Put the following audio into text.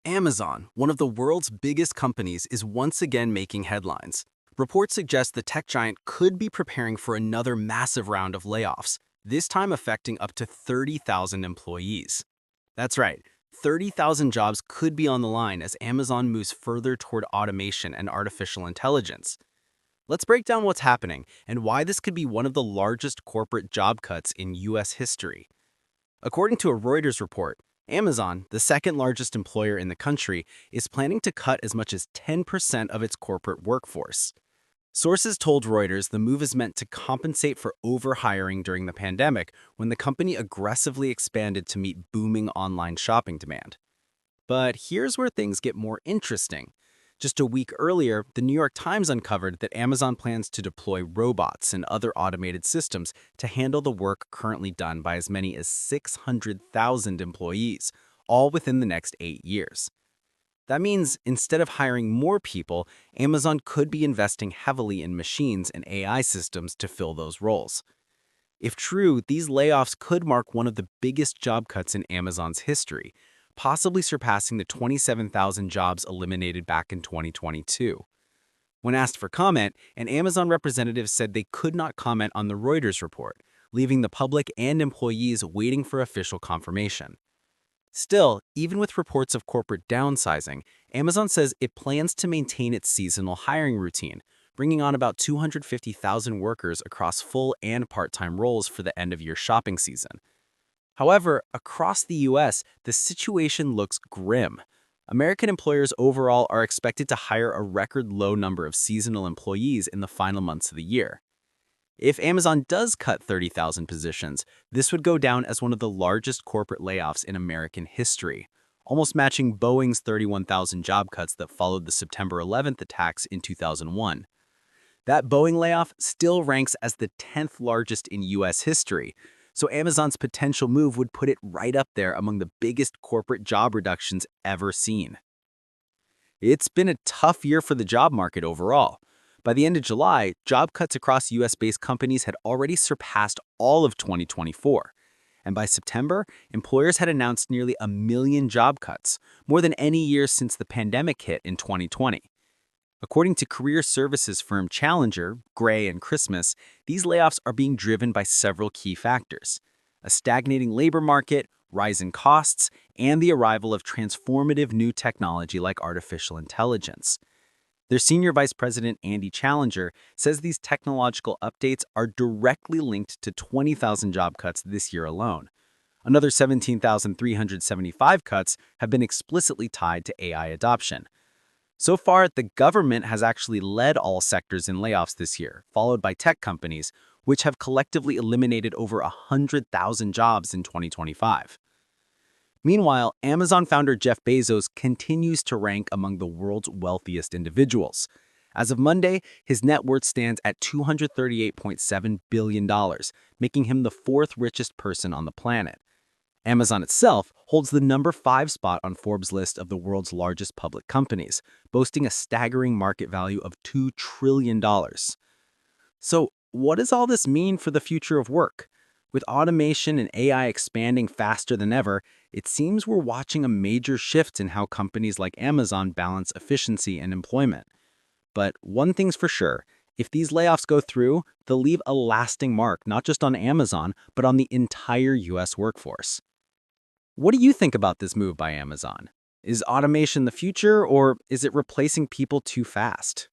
Amazon, one of the world's biggest companies, is once again making headlines. Reports suggest the tech giant could be preparing for another massive round of layoffs, this time affecting up to 30,000 employees. That's right, 30,000 jobs could be on the line as Amazon moves further toward automation and artificial intelligence. Let's break down what's happening and why this could be one of the largest corporate job cuts in US history. According to a Reuters report, Amazon, the second largest employer in the country, is planning to cut as much as 10% of its corporate workforce. Sources told Reuters the move is meant to compensate for overhiring during the pandemic when the company aggressively expanded to meet booming online shopping demand. But here's where things get more interesting. Just a week earlier, the New York Times uncovered that Amazon plans to deploy robots and other automated systems to handle the work currently done by as many as 600,000 employees, all within the next 8 years. That means instead of hiring more people, Amazon could be investing heavily in machines and AI systems to fill those roles. If true, these layoffs could mark one of the biggest job cuts in Amazon's history, possibly surpassing the 27,000 jobs eliminated back in 2022. When asked for comment, an Amazon representative said they could not comment on the Reuters report, leaving the public and employees waiting for official confirmation. Still, even with reports of corporate downsizing, Amazon says it plans to maintain its seasonal hiring routine, bringing on about 250,000 workers across full and part-time roles for the end-of-year shopping season. However, across the US, the situation looks grim. American employers overall are expected to hire a record low number of seasonal employees in the final months of the year. If Amazon does cut 30,000 positions, this would go down as one of the largest corporate layoffs in American history, almost matching Boeing's 31,000 job cuts that followed the September 11th attacks in 2001. That Boeing layoff still ranks as the 10th largest in US history, so Amazon's potential move would put it right up there among the biggest corporate job reductions ever seen. It's been a tough year for the job market overall. By the end of July, job cuts across US-based companies had already surpassed all of 2024. And by September, employers had announced nearly 1 million job cuts, more than any year since the pandemic hit in 2020. According to career services firm Challenger, Gray, and Christmas, these layoffs are being driven by several key factors: a stagnating labor market, rising costs, and the arrival of transformative new technology like artificial intelligence. Their senior vice president, Andy Challenger, says these technological updates are directly linked to 20,000 job cuts this year alone. Another 17,375 cuts have been explicitly tied to AI adoption. So far, the government has actually led all sectors in layoffs this year, followed by tech companies, which have collectively eliminated over 100,000 jobs in 2025. Meanwhile, Amazon founder Jeff Bezos continues to rank among the world's wealthiest individuals. As of Monday, his net worth stands at $238.7 billion, making him the fourth richest person on the planet. Amazon itself holds the number 5 spot on Forbes' list of the world's largest public companies, boasting a staggering market value of $2 trillion. So, what does all this mean for the future of work? With automation and AI expanding faster than ever, it seems we're watching a major shift in how companies like Amazon balance efficiency and employment. But one thing's for sure, if these layoffs go through, they'll leave a lasting mark not just on Amazon, but on the entire US workforce. What do you think about this move by Amazon? Is automation the future, or is it replacing people too fast?